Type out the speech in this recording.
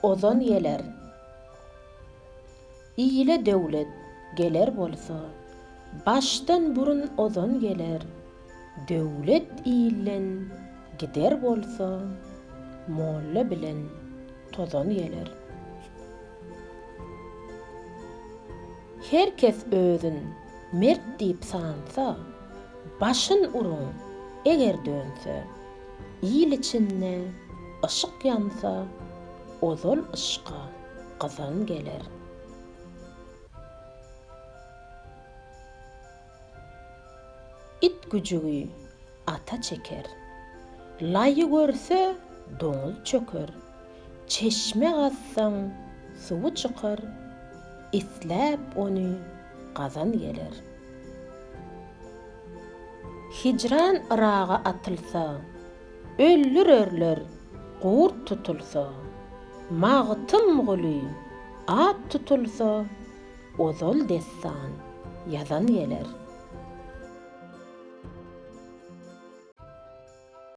ozan geler. İýle döwlet geler bolsa, başdan burun ozan geler. Döwlet iýlen gider bolsa, molla bilen tozan geler. Herkes özün mert diýip sansa, başyn urun eger dönse, iýil içinde ışık yansa, ozal ışıqa qazan geler. İt gücügi ata çeker, laýy görse doňuz çöker. Çeşme gazsaň suwu çykar, isläp ony qazan geler. Hicran ıraga atylsa, öllür örler gurt tutulsa, mağtym guly at tutulsa, ozal dessan yazan geler.